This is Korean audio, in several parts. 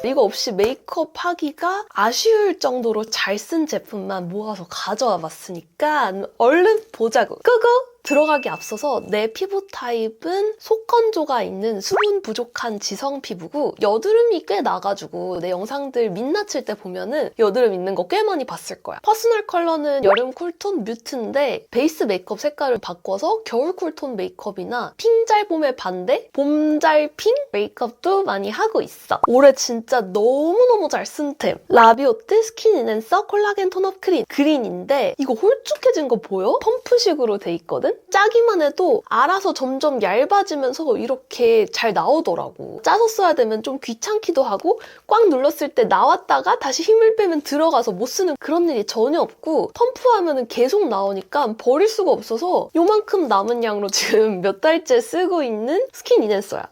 이거 없이 메이크업 하기가 아쉬울 정도로 잘 쓴 제품만 모아서 가져와 봤으니까 얼른 보자고. 끄고! 들어가기 앞서서 내 피부 타입은 속건조가 있는 수분 부족한 지성 피부고 여드름이 꽤 나가지고 내 영상들 민낯일 때 보면은 여드름 있는 거 꽤 많이 봤을 거야. 퍼스널 컬러는 여름 쿨톤 뮤트인데 베이스 메이크업 색깔을 바꿔서 겨울 쿨톤 메이크업이나 핑잘봄의 반대 봄잘핑 메이크업도 많이 하고 있어. 올해 진짜 너무너무 잘 쓴 템 라비오트 스킨 인핸서 콜라겐 톤업 크림 그린인데 이거 홀쭉해진 거 보여? 펌프식으로 돼 있거든? 짜기만 해도 알아서 점점 얇아지면서 이렇게 잘 나오더라고. 짜서 써야 되면 좀 귀찮기도 하고 꽉 눌렀을 때 나왔다가 다시 힘을 빼면 들어가서 못 쓰는 그런 일이 전혀 없고 펌프하면 계속 나오니까 버릴 수가 없어서 요만큼 남은 양으로 지금 몇 달째 쓰고 있는 스킨 인핸서야.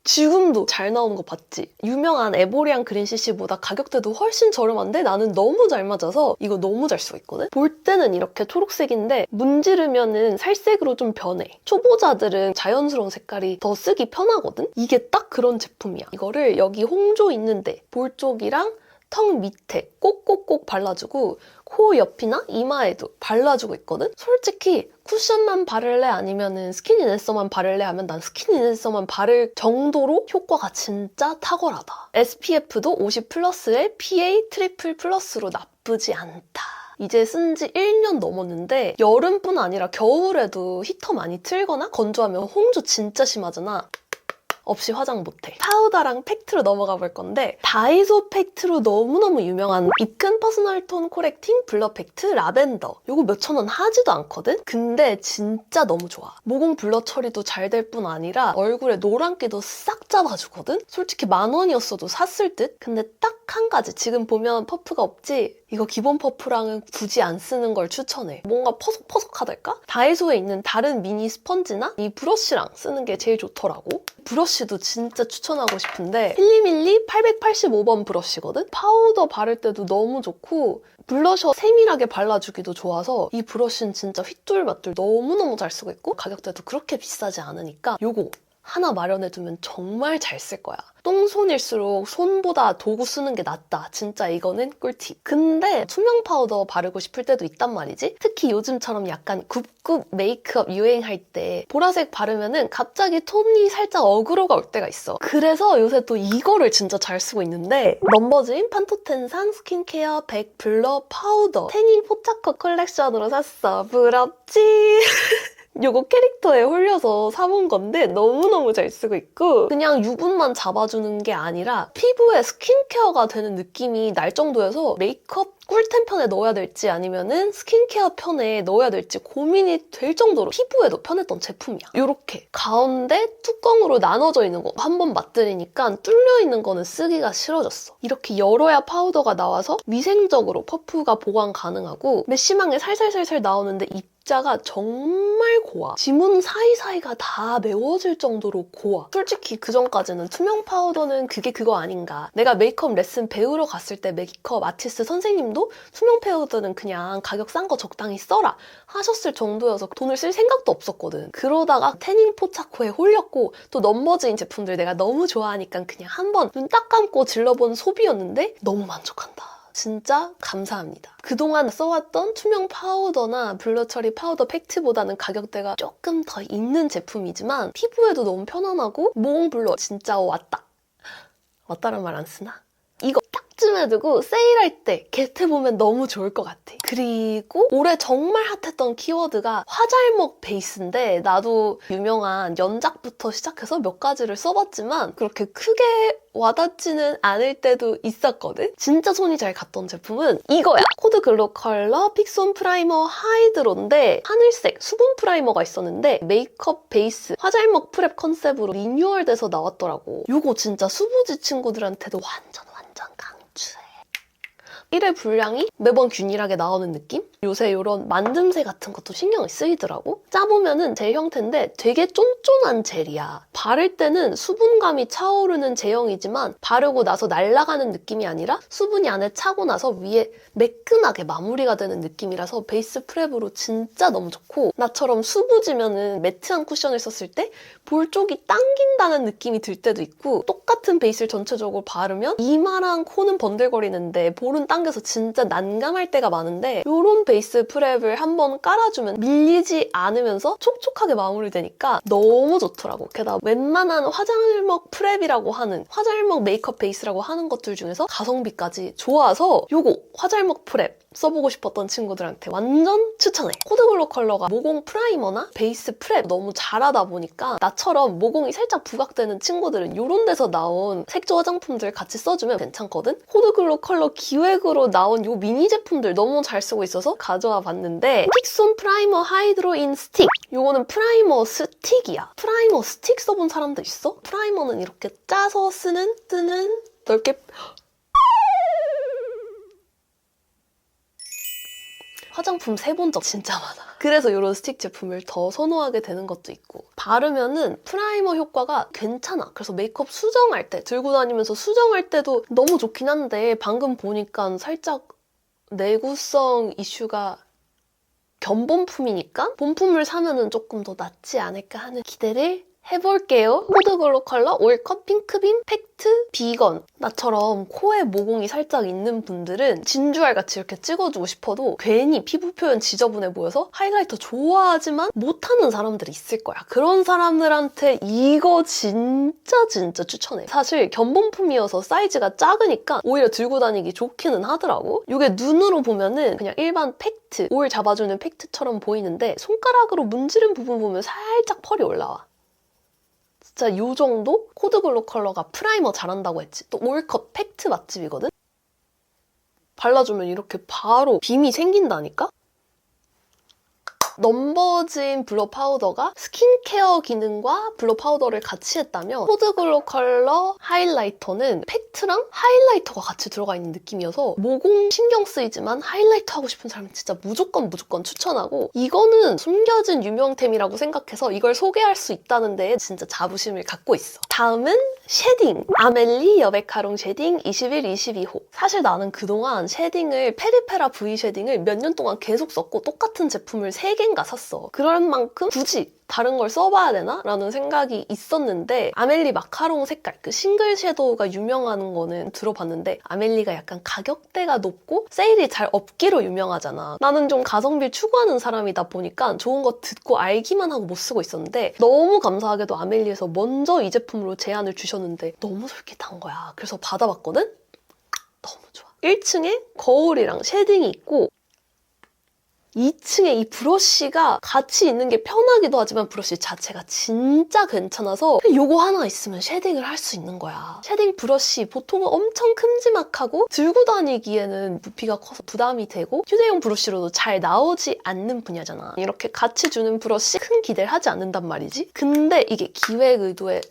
지금도 잘 나오는 거 봤지? 유명한 에보리안 그린 CC보다 가격대도 훨씬 저렴한데 나는 너무 잘 맞아서 이거 너무 잘 쓰고 있거든? 볼 때는 이렇게 초록색인데 문지르면은 살색으로 좀 변해. 초보자들은 자연스러운 색깔이 더 쓰기 편하거든? 이게 딱 그런 제품이야. 이거를 여기 홍조 있는데 볼 쪽이랑 턱 밑에 꼭꼭꼭 발라주고 코 옆이나 이마에도 발라주고 있거든? 솔직히 쿠션만 바를래 아니면 스킨 인핸서만 바를래 하면 난 스킨 인핸서만 바를 정도로 효과가 진짜 탁월하다. SPF도 50 플러스에 PA 트리플 플러스로 나쁘지 않다. 이제 쓴 지 1년 넘었는데 여름뿐 아니라 겨울에도 히터 많이 틀거나 건조하면 홍조 진짜 심하잖아. 없이 화장 못해. 파우더랑 팩트로 넘어가 볼 건데 다이소 팩트로 너무너무 유명한 입큰 퍼스널 톤 코렉팅 블러 팩트 라벤더. 이거 몇천 원 하지도 않거든? 근데 진짜 너무 좋아. 모공 블러 처리도 잘 될 뿐 아니라 얼굴에 노란기도 싹 잡아주거든? 솔직히 10,000원이었어도 샀을 듯? 근데 딱 한 가지. 지금 보면 퍼프가 없지? 이거 기본 퍼프랑은 굳이 안 쓰는 걸 추천해. 뭔가 퍼석퍼석하달까? 다이소에 있는 다른 미니 스펀지나 이 브러쉬랑 쓰는 게 제일 좋더라고. 브러쉬도 진짜 추천하고 싶은데 필리밀리 885번 브러쉬거든? 파우더 바를 때도 너무 좋고 블러셔 세밀하게 발라주기도 좋아서 이 브러쉬는 진짜 휘뚤마뚤 너무너무 잘 쓰고 있고 가격대도 그렇게 비싸지 않으니까 요거 하나 마련해두면 정말 잘 쓸 거야. 똥손일수록 손보다 도구 쓰는 게 낫다. 진짜 이거는 꿀팁. 근데 투명 파우더 바르고 싶을 때도 있단 말이지? 특히 요즘처럼 약간 굽굽 메이크업 유행할 때 보라색 바르면은 갑자기 톤이 살짝 어그로가 올 때가 있어. 그래서 요새 또 이거를 진짜 잘 쓰고 있는데 넘버즈인 판토텐산 스킨케어 100 블러 파우더 태닝 포차커 컬렉션으로 샀어. 부럽지? 요거 캐릭터에 홀려서 사본 건데 너무너무 잘 쓰고 있고 그냥 유분만 잡아주는 게 아니라 피부에 스킨케어가 되는 느낌이 날 정도여서 메이크업 꿀템 편에 넣어야 될지 아니면은 스킨케어 편에 넣어야 될지 고민이 될 정도로 피부에도 편했던 제품이야. 요렇게 가운데 뚜껑으로 나눠져 있는 거 한 번 맛들이니까 뚫려 있는 거는 쓰기가 싫어졌어. 이렇게 열어야 파우더가 나와서 위생적으로 퍼프가 보관 가능하고 메쉬망에 살살살살 나오는데 입자가 정말 고와. 지문 사이사이가 다 메워질 정도로 고와. 솔직히 그전까지는 투명 파우더는 그게 그거 아닌가. 내가 메이크업 레슨 배우러 갔을 때 메이크업 아티스트 선생님도 투명 파우더는 그냥 가격 싼 거 적당히 써라 하셨을 정도여서 돈을 쓸 생각도 없었거든. 그러다가 태닝 포차코에 홀렸고 또 넘버즈인 제품들 내가 너무 좋아하니까 그냥 한번 눈 딱 감고 질러본 소비였는데 너무 만족한다. 진짜 감사합니다. 그동안 써왔던 투명 파우더나 블러 처리 파우더 팩트보다는 가격대가 조금 더 있는 제품이지만 피부에도 너무 편안하고 모공 블러 진짜 왔다. 왔다란 말 안 쓰나? 이거 딱쯤에 두고 세일할 때 겟해보면 너무 좋을 것 같아. 그리고 올해 정말 핫했던 키워드가 화잘먹 베이스인데 나도 유명한 연작부터 시작해서 몇 가지를 써봤지만 그렇게 크게 와닿지는 않을 때도 있었거든? 진짜 손이 잘 갔던 제품은 이거야! 코드 글로 컬러 픽손 프라이머 하이드로인데 하늘색 수분 프라이머가 있었는데 메이크업 베이스 화잘먹 프랩 컨셉으로 리뉴얼돼서 나왔더라고. 요거 진짜 수부지 친구들한테도 완전 강추해. 1회 분량이 매번 균일하게 나오는 느낌? 요새 이런 만듦새 같은 것도 신경이 쓰이더라고. 짜보면은 젤 형태인데 되게 쫀쫀한 젤이야. 바를 때는 수분감이 차오르는 제형이지만 바르고 나서 날아가는 느낌이 아니라 수분이 안에 차고 나서 위에 매끈하게 마무리가 되는 느낌이라서 베이스 프랩으로 진짜 너무 좋고, 나처럼 수부지면은 매트한 쿠션을 썼을 때 볼 쪽이 당긴다는 느낌이 들 때도 있고, 똑같은 베이스를 전체적으로 바르면 이마랑 코는 번들거리는데 볼은 당겨서 진짜 난감할 때가 많은데, 이런 베이스 프랩을 한번 깔아주면 밀리지 않으면서 촉촉하게 마무리되니까 너무 좋더라고. 게다가 웬만한 화잘먹 프랩이라고 하는, 화잘먹 메이크업 베이스라고 하는 것들 중에서 가성비까지 좋아서 요거 화잘먹 프랩 써보고 싶었던 친구들한테 완전 추천해. 코드글로 컬러가 모공 프라이머나 베이스 프랩 너무 잘하다 보니까 나처럼 모공이 살짝 부각되는 친구들은 이런 데서 나온 색조 화장품들 같이 써주면 괜찮거든? 코드글로 컬러 기획으로 나온 요 미니 제품들 너무 잘 쓰고 있어서 가져와 봤는데, 픽손 프라이머 하이드로인 스틱, 요거는 프라이머 스틱이야. 프라이머 스틱 써본 사람들 있어? 프라이머는 이렇게 짜서 쓰는 넓게 화장품 세본 적 진짜 많아. 그래서 이런 스틱 제품을 더 선호하게 되는 것도 있고, 바르면은 프라이머 효과가 괜찮아. 그래서 메이크업 수정할 때, 들고 다니면서 수정할 때도 너무 좋긴 한데, 방금 보니까 살짝 내구성 이슈가 견본품이니까 본품을 사면은 조금 더 낫지 않을까 하는 기대를 해볼게요. 코드글로 컬러 올컷 핑크빔 팩트 비건. 나처럼 코에 모공이 살짝 있는 분들은 진주알같이 이렇게 찍어주고 싶어도 괜히 피부 표현 지저분해 보여서 하이라이터 좋아하지만 못하는 사람들이 있을 거야. 그런 사람들한테 이거 진짜 추천해. 사실 견본품이어서 사이즈가 작으니까 오히려 들고 다니기 좋기는 하더라고. 이게 눈으로 보면은 그냥 일반 팩트, 올 잡아주는 팩트처럼 보이는데 손가락으로 문지른 부분 보면 살짝 펄이 올라와. 진짜 요 정도? 코드글로 컬러가 프라이머 잘한다고 했지. 또 올컷 팩트 맛집이거든? 발라주면 이렇게 바로 빔이 생긴다니까? 넘버진 블러 파우더가 스킨케어 기능과 블러 파우더를 같이 했다면, 코드글로 컬러 하이라이터는 팩트랑 하이라이터가 같이 들어가 있는 느낌이어서 모공 신경 쓰이지만 하이라이터 하고 싶은 사람은 진짜 무조건 추천하고, 이거는 숨겨진 유명템이라고 생각해서 이걸 소개할 수 있다는 데에 진짜 자부심을 갖고 있어. 다음은 쉐딩! 아멜리 여백카롱 쉐딩 21, 22호. 사실 나는 그동안 쉐딩을, 페리페라 V 쉐딩을 몇 년 동안 계속 썼고 똑같은 제품을 3개인가 샀어. 그럴 만큼 굳이 다른 걸 써봐야 되나? 라는 생각이 있었는데, 아멜리 마카롱 색깔, 그 싱글 섀도우가 유명한 거는 들어봤는데, 아멜리가 약간 가격대가 높고 세일이 잘 없기로 유명하잖아. 나는 좀 가성비를 추구하는 사람이다 보니까 좋은 거 듣고 알기만 하고 못 쓰고 있었는데, 너무 감사하게도 아멜리에서 먼저 이 제품으로 제안을 주셨는데 너무 솔깃한 거야. 그래서 받아봤거든? 너무 좋아. 1층에 거울이랑 쉐딩이 있고 2층에 이 브러쉬가 같이 있는 게 편하기도 하지만 브러쉬 자체가 진짜 괜찮아서 요거 하나 있으면 쉐딩을 할 수 있는 거야. 쉐딩 브러쉬 보통은 엄청 큼지막하고 들고 다니기에는 부피가 커서 부담이 되고 휴대용 브러쉬로도 잘 나오지 않는 분야잖아. 이렇게 같이 주는 브러쉬 큰 기대를 하지 않는단 말이지. 근데 이게 기획 의도에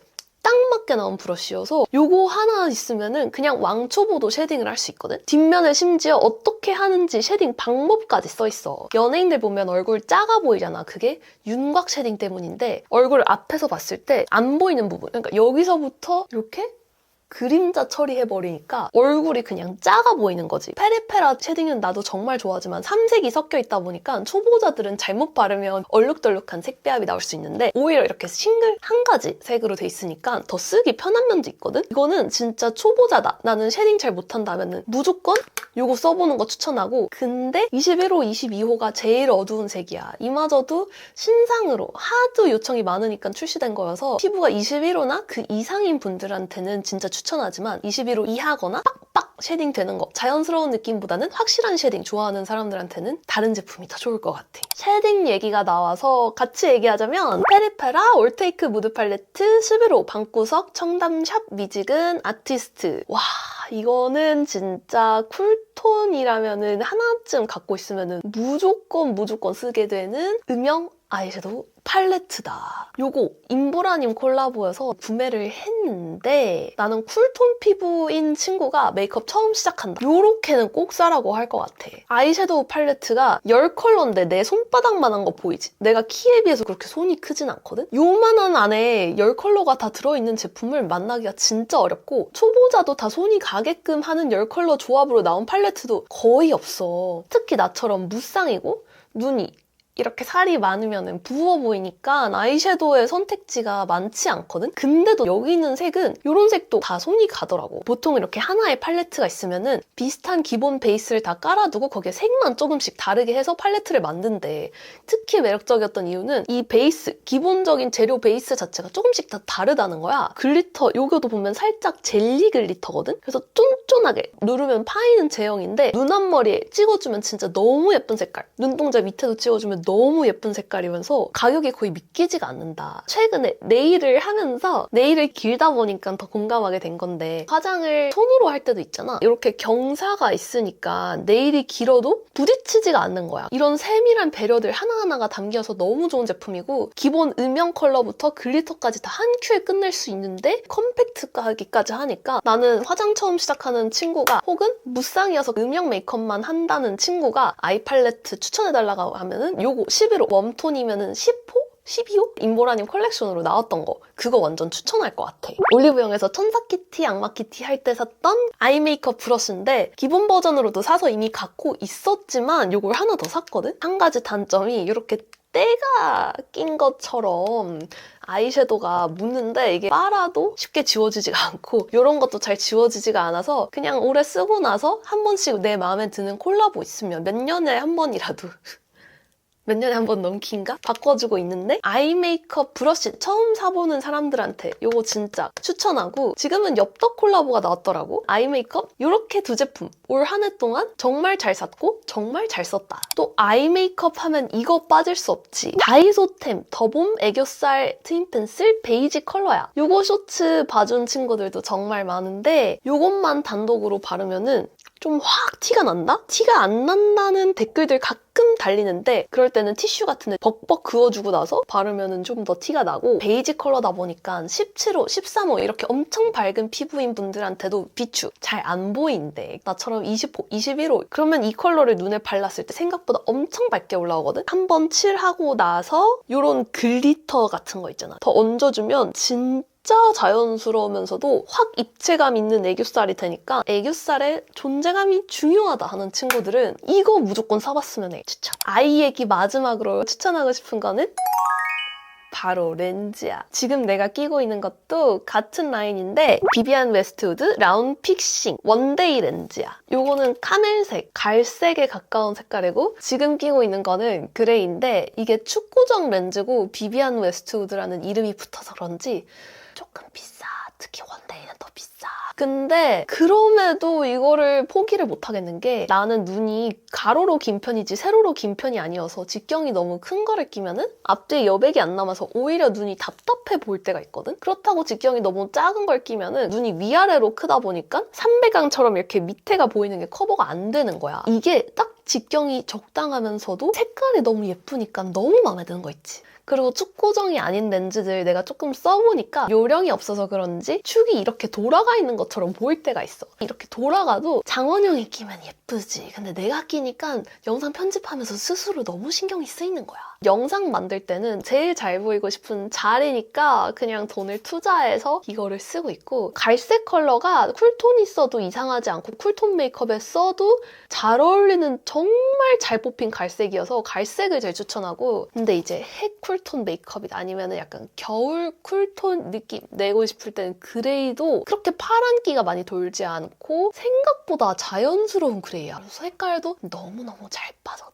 딱 맞게 나온 브러쉬여서 요거 하나 있으면은 그냥 왕초보도 쉐딩을 할 수 있거든? 뒷면에 심지어 어떻게 하는지 쉐딩 방법까지 써있어. 연예인들 보면 얼굴 작아 보이잖아. 그게 윤곽 쉐딩 때문인데, 얼굴 앞에서 봤을 때 안 보이는 부분, 그러니까 여기서부터 이렇게 그림자 처리해버리니까 얼굴이 그냥 작아 보이는 거지. 페리페라 쉐딩은 나도 정말 좋아하지만 삼색이 섞여 있다 보니까 초보자들은 잘못 바르면 얼룩덜룩한 색배합이 나올 수 있는데, 오히려 이렇게 싱글 한 가지 색으로 돼 있으니까 더 쓰기 편한 면도 있거든? 이거는 진짜 초보자다, 나는 쉐딩 잘 못한다면 무조건 이거 써보는 거 추천하고. 근데 21호, 22호가 제일 어두운 색이야. 이마저도 신상으로 하도 요청이 많으니까 출시된 거여서 피부가 21호나 그 이상인 분들한테는 진짜 추천하지만 21호 이하거나 빡빡 쉐딩 되는 거, 자연스러운 느낌보다는 확실한 쉐딩 좋아하는 사람들한테는 다른 제품이 더 좋을 것 같아. 쉐딩 얘기가 나와서 같이 얘기하자면, 페리페라 올테이크 무드 팔레트 11호 방구석 청담샵 미지근 아티스트. 와, 이거는 진짜 쿨톤이라면은 하나쯤 갖고 있으면은 무조건 쓰게 되는 음영 아이섀도우 팔레트다. 요거 임보라님 콜라보여서 구매를 했는데 나는 쿨톤 피부인 친구가 메이크업 처음 시작한다. 요렇게는 꼭 사라고 할 것 같아. 아이섀도우 팔레트가 10컬러인데 내 손바닥만한 거 보이지? 내가 키에 비해서 그렇게 손이 크진 않거든? 요만한 안에 10컬러가 다 들어있는 제품을 만나기가 진짜 어렵고 초보자도 다 손이 가게끔 하는 10컬러 조합으로 나온 팔레트도 거의 없어. 특히 나처럼 무쌍이고 눈이 이렇게 살이 많으면 부어 보이니까 아이섀도우의 선택지가 많지 않거든? 근데도 여기 있는 색은 이런 색도 다 손이 가더라고. 보통 이렇게 하나의 팔레트가 있으면은 비슷한 기본 베이스를 다 깔아두고 거기에 색만 조금씩 다르게 해서 팔레트를 만든대. 특히 매력적이었던 이유는 이 베이스, 기본적인 재료 베이스 자체가 조금씩 다 다르다는 거야. 글리터, 요거도 보면 살짝 젤리 글리터거든? 그래서 쫀쫀하게 누르면 파이는 제형인데 눈 앞머리에 찍어주면 진짜 너무 예쁜 색깔. 눈동자 밑에도 찍어주면 너무 예쁜 색깔이면서 가격이 거의 믿기지가 않는다. 최근에 네일을 하면서 네일을 길다 보니까 더 공감하게 된 건데 화장을 손으로 할 때도 있잖아. 이렇게 경사가 있으니까 네일이 길어도 부딪히지가 않는 거야. 이런 세밀한 배려들 하나하나가 담겨서 너무 좋은 제품이고 기본 음영 컬러부터 글리터까지 다 한 큐에 끝낼 수 있는데 컴팩트하기까지 하니까 나는 화장 처음 시작하는 친구가 혹은 무쌍이어서 음영 메이크업만 한다는 친구가 아이 팔레트 추천해달라고 하면은 요거 11호 웜톤이면은 10호? 12호? 임보라님 컬렉션으로 나왔던 거 그거 완전 추천할 것 같아. 올리브영에서 천사키티, 악마키티 할 때 샀던 아이 메이크업 브러쉬인데 기본 버전으로도 사서 이미 갖고 있었지만 요걸 하나 더 샀거든? 한 가지 단점이 이렇게 때가 낀 것처럼 아이섀도우가 묻는데 이게 빨아도 쉽게 지워지지가 않고 이런 것도 잘 지워지지가 않아서 그냥 오래 쓰고 나서 한 번씩 내 마음에 드는 콜라보 있으면 몇 년에 한 번이라도 몇 년에 한 번 넘긴가? 바꿔주고 있는데 아이 메이크업 브러쉬 처음 사보는 사람들한테 요거 진짜 추천하고 지금은 엽떡 콜라보가 나왔더라고. 아이 메이크업 요렇게 두 제품 올 한 해 동안 정말 잘 샀고 정말 잘 썼다. 또 아이 메이크업 하면 이거 빠질 수 없지. 다이소템 더봄 애교살 트윈 펜슬 베이지 컬러야. 요거 쇼츠 봐준 친구들도 정말 많은데 요것만 단독으로 바르면은 좀 확 티가 난다? 티가 안 난다는 댓글들 가끔 달리는데 그럴 때는 티슈 같은 데 벅벅 그어주고 나서 바르면 좀 더 티가 나고 베이지 컬러다 보니까 17호, 13호 이렇게 엄청 밝은 피부인 분들한테도 비추 잘 안 보인대. 나처럼 20호, 21호 그러면 이 컬러를 눈에 발랐을 때 생각보다 엄청 밝게 올라오거든? 한번 칠하고 나서 이런 글리터 같은 거 있잖아. 더 얹어주면 진짜 자연스러우면서도 확 입체감 있는 애교살이 되니까 애교살의 존재감이 중요하다 하는 친구들은 이거 무조건 사봤으면 해. 추천. 아이 얘기 마지막으로 추천하고 싶은 거는 바로 렌즈야. 지금 내가 끼고 있는 것도 같은 라인인데 비비안 웨스트우드 라운 픽싱 원데이 렌즈야. 요거는 카멜색, 갈색에 가까운 색깔이고 지금 끼고 있는 거는 그레이인데 이게 축구정 렌즈고 비비안 웨스트우드라는 이름이 붙어서 그런지 조금 비싸. 특히 원데이는 더 비싸. 근데 그럼에도 이거를 포기를 못 하겠는 게 나는 눈이 가로로 긴 편이지 세로로 긴 편이 아니어서 직경이 너무 큰 거를 끼면은 앞뒤에 여백이 안 남아서 오히려 눈이 답답해 보일 때가 있거든? 그렇다고 직경이 너무 작은 걸 끼면은 눈이 위아래로 크다 보니까 삼배강처럼 이렇게 밑에가 보이는 게 커버가 안 되는 거야. 이게 딱 직경이 적당하면서도 색깔이 너무 예쁘니까 너무 마음에 드는 거 있지. 그리고 축구정이 아닌 렌즈들 내가 조금 써보니까 요령이 없어서 그런지 축이 이렇게 돌아가 있는 것처럼 보일 때가 있어. 이렇게 돌아가도 장원영이 끼면 예쁘지. 근데 내가 끼니까 영상 편집하면서 스스로 너무 신경이 쓰이는 거야. 영상 만들 때는 제일 잘 보이고 싶은 자리니까 그냥 돈을 투자해서 이거를 쓰고 있고 갈색 컬러가 쿨톤이 써도 이상하지 않고 쿨톤 메이크업에 써도 잘 어울리는 정말 잘 뽑힌 갈색이어서 갈색을 제일 추천하고 근데 이제 해 쿨톤 메이크업이 아니면 약간 겨울 쿨톤 느낌 내고 싶을 때는 그레이도 그렇게 파란기가 많이 돌지 않고 생각보다 자연스러운 그레이야. 색깔도 너무너무 잘 빠졌다.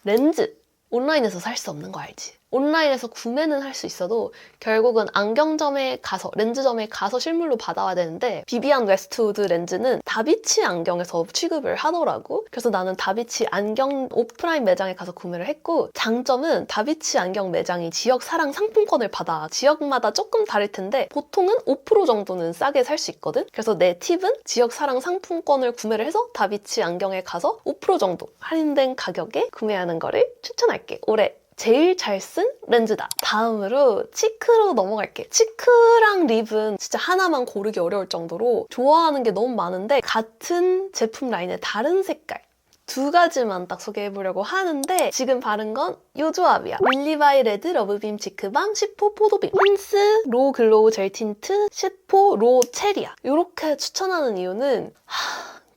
렌즈! 온라인에서 살 수 없는 거 알지? 온라인에서 구매는 할 수 있어도 결국은 안경점에 가서 렌즈점에 가서 실물로 받아와야 되는데 비비안 웨스트우드 렌즈는 다비치 안경에서 취급을 하더라고. 그래서 나는 다비치 안경 오프라인 매장에 가서 구매를 했고 장점은 다비치 안경 매장이 지역 사랑 상품권을 받아. 지역마다 조금 다를 텐데 보통은 5% 정도는 싸게 살 수 있거든. 그래서 내 팁은 지역 사랑 상품권을 구매를 해서 다비치 안경에 가서 5% 정도 할인된 가격에 구매하는 거를 추천할게. 올해 제일 잘 쓴 렌즈다. 다음으로 치크로 넘어갈게. 치크랑 립은 진짜 하나만 고르기 어려울 정도로 좋아하는 게 너무 많은데 같은 제품 라인의 다른 색깔 두 가지만 딱 소개해보려고 하는데 지금 바른 건 이 조합이야. 밀리바이 레드 러브빔 치크밤 10호 포도빔 힌스 로 글로우 젤 틴트 10호 로 체리야. 이렇게 추천하는 이유는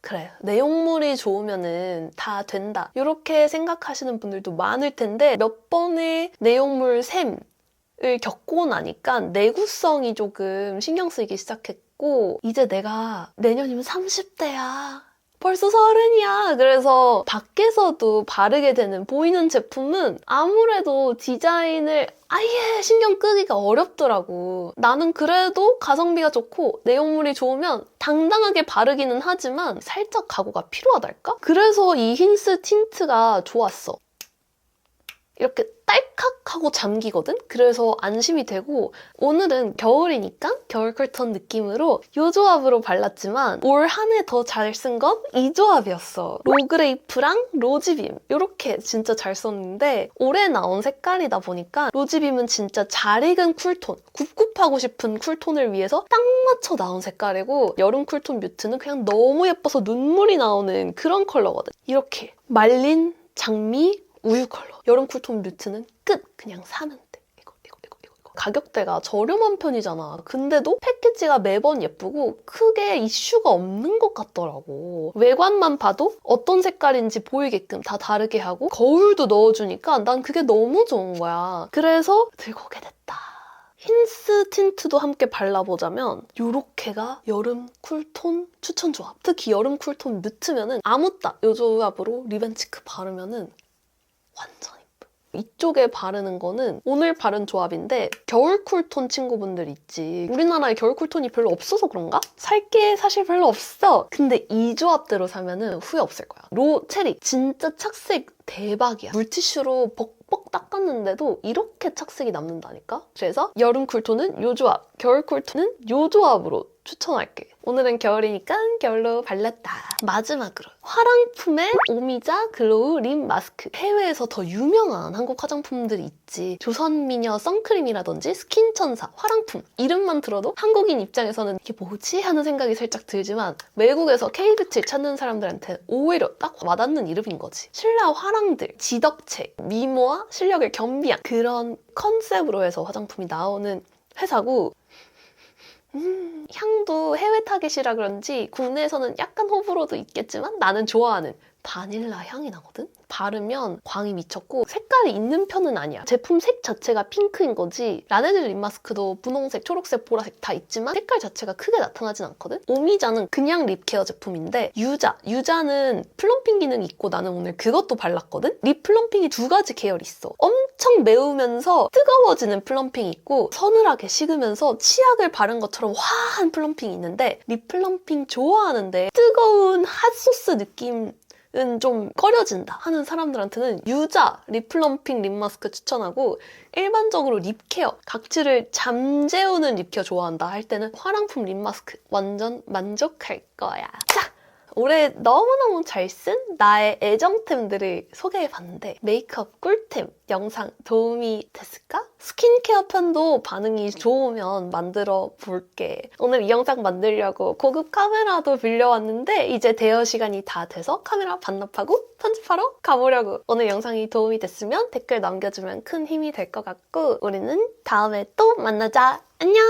그래, 내용물이 좋으면은 다 된다. 이렇게 생각하시는 분들도 많을 텐데 몇 번의 내용물 샘을 겪고 나니까 내구성이 조금 신경 쓰이기 시작했고 이제 내가 내년이면 30대야. 벌써 30이야. 그래서 밖에서도 바르게 되는 보이는 제품은 아무래도 디자인을 아예 신경 끄기가 어렵더라고. 나는 그래도 가성비가 좋고 내용물이 좋으면 당당하게 바르기는 하지만 살짝 각오가 필요하달까? 그래서 이 힌스 틴트가 좋았어. 이렇게 딸칵하고 잠기거든? 그래서 안심이 되고 오늘은 겨울이니까 겨울 쿨톤 느낌으로 이 조합으로 발랐지만 올 한 해 더 잘 쓴 건 이 조합이었어. 로그레이프랑 로지빔 이렇게 진짜 잘 썼는데 올해 나온 색깔이다 보니까 로지빔은 진짜 잘 익은 쿨톤 굽굽하고 싶은 쿨톤을 위해서 딱 맞춰 나온 색깔이고 여름 쿨톤 뮤트는 그냥 너무 예뻐서 눈물이 나오는 그런 컬러거든. 이렇게 말린 장미 우유 컬러. 여름 쿨톤 뮤트는 끝! 그냥 사면 돼. 이거. 가격대가 저렴한 편이잖아. 근데도 패키지가 매번 예쁘고 크게 이슈가 없는 것 같더라고. 외관만 봐도 어떤 색깔인지 보이게끔 다 다르게 하고 거울도 넣어주니까 난 그게 너무 좋은 거야. 그래서 들고 오게 됐다. 힌스 틴트도 함께 발라보자면 요렇게가 여름 쿨톤 추천 조합. 특히 여름 쿨톤 뮤트면은 아무따 요 조합으로 리벤치크 바르면은 완전 이쁘. 이쪽에 바르는 거는 오늘 바른 조합인데 겨울 쿨톤 친구분들 있지. 우리나라에 겨울 쿨톤이 별로 없어서 그런가? 살 게 사실 별로 없어. 근데 이 조합대로 사면은 후회 없을 거야. 로 체리 진짜 착색 대박이야. 물티슈로 벅벅 닦았는데도 이렇게 착색이 남는다니까? 그래서 여름 쿨톤은 요 조합, 겨울 쿨톤은 요 조합으로 추천할게. 오늘은 겨울이니까 겨울로 발랐다. 마지막으로 화랑품의 오미자 글로우 립 마스크. 해외에서 더 유명한 한국 화장품들이 있지. 조선미녀 선크림이라든지 스킨천사, 화랑품 이름만 들어도 한국인 입장에서는 이게 뭐지? 하는 생각이 살짝 들지만 외국에서 K뷰티를 찾는 사람들한테 오히려 딱 와닿는 이름인 거지. 신라 화랑들, 지덕체, 미모와 실력을 겸비한 그런 컨셉으로 해서 화장품이 나오는 회사고 향도 해외 타겟이라 그런지 국내에서는 약간 호불호도 있겠지만 나는 좋아하는 바닐라 향이 나거든? 바르면 광이 미쳤고 색깔이 있는 편은 아니야. 제품 색 자체가 핑크인 거지. 라네즈 립 마스크도 분홍색, 초록색, 보라색 다 있지만 색깔 자체가 크게 나타나진 않거든? 오미자는 그냥 립 케어 제품인데 유자는 플럼핑 기능이 있고 나는 오늘 그것도 발랐거든? 립 플럼핑이 두 가지 계열이 있어. 엄청 매우면서 뜨거워지는 플럼핑이 있고 서늘하게 식으면서 치약을 바른 것처럼 화한 플럼핑이 있는데 립 플럼핑 좋아하는데 뜨거운 핫소스 느낌 은 좀 꺼려진다 하는 사람들한테는 유자 립 플럼핑 립 마스크 추천하고 일반적으로 립 케어, 각질을 잠재우는 립 케어 좋아한다 할 때는 화랑품 립 마스크 완전 만족할 거야. 자! 올해 너무너무 잘 쓴 나의 애정템들을 소개해봤는데 메이크업 꿀템 영상 도움이 됐을까? 스킨케어 편도 반응이 좋으면 만들어 볼게. 오늘 이 영상 만들려고 고급 카메라도 빌려왔는데 이제 대여 시간이 다 돼서 카메라 반납하고 편집하러 가보려고. 오늘 영상이 도움이 됐으면 댓글 남겨주면 큰 힘이 될 것 같고 우리는 다음에 또 만나자. 안녕!